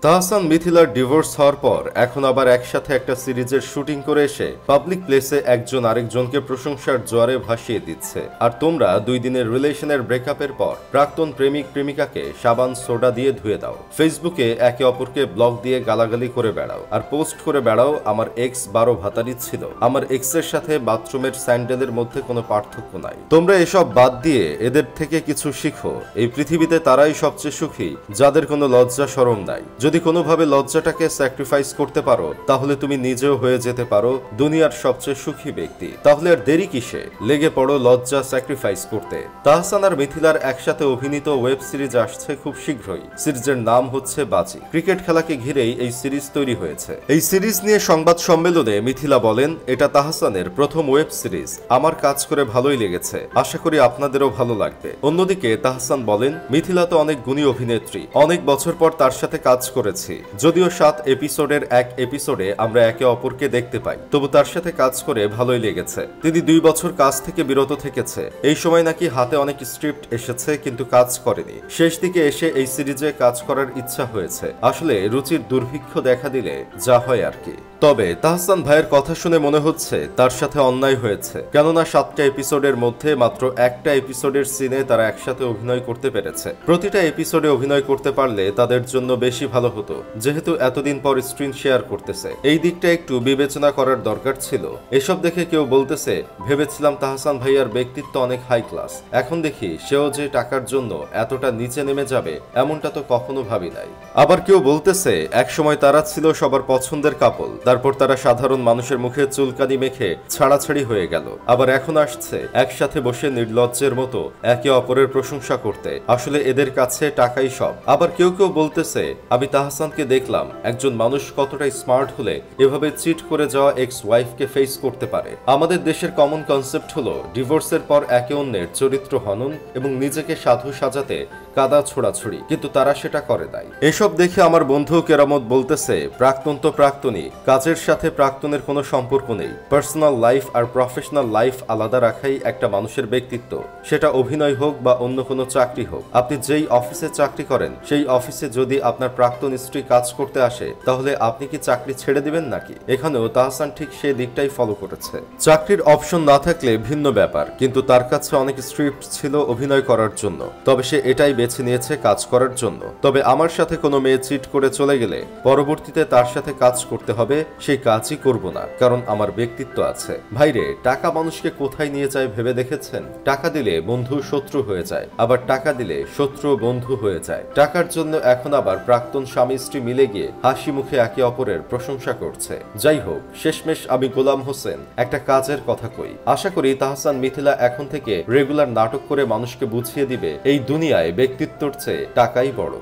তাহসান মিথিলার ডিভোর্স হওয়ার পর এখন আবার একসাথে একটা সিরিজের শুটিং করে এসে পাবলিক প্লেসে একজন আরেকজনকে প্রশংসার জোয়ারে ভাসিয়ে দিচ্ছে। আর তোমরা 2 দিনের রিলেশনের ব্রেকআপের পর প্রাক্তন প্রেমিক প্রেমিকাকে সাবান সোডা দিয়ে ধুয়ে দাও, ফেসবুকে একে অপরকে ব্লগ দিয়ে গালাগালি করে বেড়াও আর পোস্ট করে বেড়াও আমার এক্স 12 ভাতারি ছিল, আমার এক্সের সাথে বাথরুমের স্যান্ডেলের মধ্যে কোনো পার্থক্য নাই। তোমরা এসব বাদ দিয়ে এদের থেকে কিছু শিখো। এই পৃথিবীতে তারাই সবচেয়ে সুখী যাদের কোনো লজ্জা শরম নাই। যদি কোনোভাবে লজ্জাটাকে স্যাক্রিফাইস করতে পারো তাহলে তুমি নিজেও হয়ে যেতে পারো দুনিয়ার সবচেয়ে সুখী ব্যক্তি। তাহলে আর দেরি কিসে, লেগে পড়ো লজ্জা স্যাক্রিফাইস করতে। তাহসান আর মিথিলার একসাথে অভিনীত ওয়েব সিরিজ আসছে খুব শীঘ্রই। সিরিজের নাম হচ্ছে বাজি। ক্রিকেট খেলাকে ঘিরেই এই সিরিজ তৈরি হয়েছে। এই সিরিজ নিয়ে সংবাদ সম্মেলনে মিথিলা বলেন, এটা তাহসানের প্রথম ওয়েব সিরিজ, আমার কাজ করে ভালোই লেগেছে, আশা করি আপনাদেরও ভালো লাগবে। অন্যদিকে তাহসান বলেন, মিথিলা তো অনেক গুণী অভিনেত্রী, অনেক বছর পর তার সাথে কাজ করেছি, যদিও 7 এপিসোডের এক এপিসোডে আমরা একে অপরকে দেখতে পাই, তবু তার সাথে কাজ করে ভালোই লেগেছে। তিনি 2 বছর কাজ থেকে বিরত থেকেছে। এই সময় নাকি হাতে অনেক স্ক্রিপ্ট এসেছে কিন্তু কাজ করেনি। শেষ দিকে এসে এই সিরিজে কাজ করার ইচ্ছা হয়েছে। আসলে রুচির দুর্ভিক্ষ দেখা দিলে যা হয় আর কি। তবে তাহসান ভাইয়ের কথা শুনে মনে হচ্ছে তার সাথে অন্যায় হয়েছে, কেননা 7টা এপিসোডের মধ্যে মাত্র একটা এপিসোডের সিনে তারা একসাথে অভিনয় করতে পেরেছে। প্রতিটা এপিসোডে অভিনয় করতে পারলে তাদের জন্য বেশি ভালো হতো, যেহেতু এতদিন পর স্ক্রিন শেয়ার করতেছে। এই দিকটা একটু বিবেচনা করার দরকার ছিল। এসব দেখে কেউ বলতেছে, ভেবেছিলাম তাহসান ভাইয়ার ব্যক্তিত্ব অনেক হাই ক্লাস, এখন দেখি সেও যে টাকার জন্য এতটা নিচে নেমে যাবে এমনটা তো কখনো ভাবি নাই। আবার কেউ বলতেছে, একসময় তারা ছিল সবার পছন্দের কাপল, তারপর তারা সাধারণ মানুষের মুখে চুলকানি মেখে ছাড়াছাড়ি হয়ে গেল, আবার এখন আসছে একসাথে বসে নির্লজ্জের মতো একে অপরের প্রশংসা করতে। আসলে এদের কাছে টাকাই সব। আবার কেউ কেউ বলতেছে, আমি তাহসানকে দেখলাম একজন মানুষ কতটা স্মার্ট হলে এভাবে চিট করে যাওয়া এক্স ওয়াইফকে ফেস করতে পারে। আমাদের দেশের কমন কনসেপ্ট হলো ডিভোর্সের পর একে অন্যের চরিত্র হনন এবং নিজেকে সাধু সাজাতে কাদা ছোড়াছুড়ি, কিন্তু তারা সেটা করে নাই। এসব দেখে আমার বন্ধু কেরামত বলতেছে, প্রাক্তন তো প্রাক্তনই, কাজের সাথে প্রাক্তনের কোনো সম্পর্ক নেই। পার্সোনাল লাইফ আর প্রফেশনাল লাইফ আলাদা রাখাই একটা মানুষের ব্যক্তিত্ব, সেটা অভিনয় হোক বা অন্য কোনো চাকরি হোক। আপনি যেই অফিসে চাকরি করেন সেই অফিসে যদি আপনার প্রাক্তন স্ত্রী কাজ করতে আসে তাহলে আপনি কি চাকরি ছেড়ে দিবেন নাকি? এখানেও তাহসান ঠিক সেই দিকটাই ফলো করেছে। চাকরির অপশন না থাকলে ভিন্ন ব্যাপার, কিন্তু তার কাছে অনেক স্ক্রিপ্ট ছিল অভিনয় করার জন্য, তবে সে এটাই বেছে নিয়েছে কাজ করার জন্য। তবে আমার সাথে কোনো মেয়ে চিট করে চলে গেলে পরবর্তীতে তার সাথে কাজ করতে হবে, সেই কাজই করব না, কারণ আমার ব্যক্তিত্ব আছে। ভাইরে, টাকা মানুষকে কোথায় নিয়ে যায় ভেবে দেখেছেন? টাকা দিলে বন্ধু শত্রু হয়ে যায়, আবার টাকা দিলে শত্রু বন্ধু হয়ে যায়। টাকার জন্য এখন আবার প্রাক্তন স্বামী স্ত্রী মিলে গিয়ে হাসি মুখে একে অপরের প্রশংসা করছে। যাই হোক, শেষমেশ আমি গোলাম হোসেন একটা কাজের কথা কই। আশা করি তাহসান মিথিলা এখন থেকে রেগুলার নাটক করে মানুষকে বুঝিয়ে দিবে এই দুনিয়ায় ব্যক্তিত্বর চেয়ে টাকাই বড়।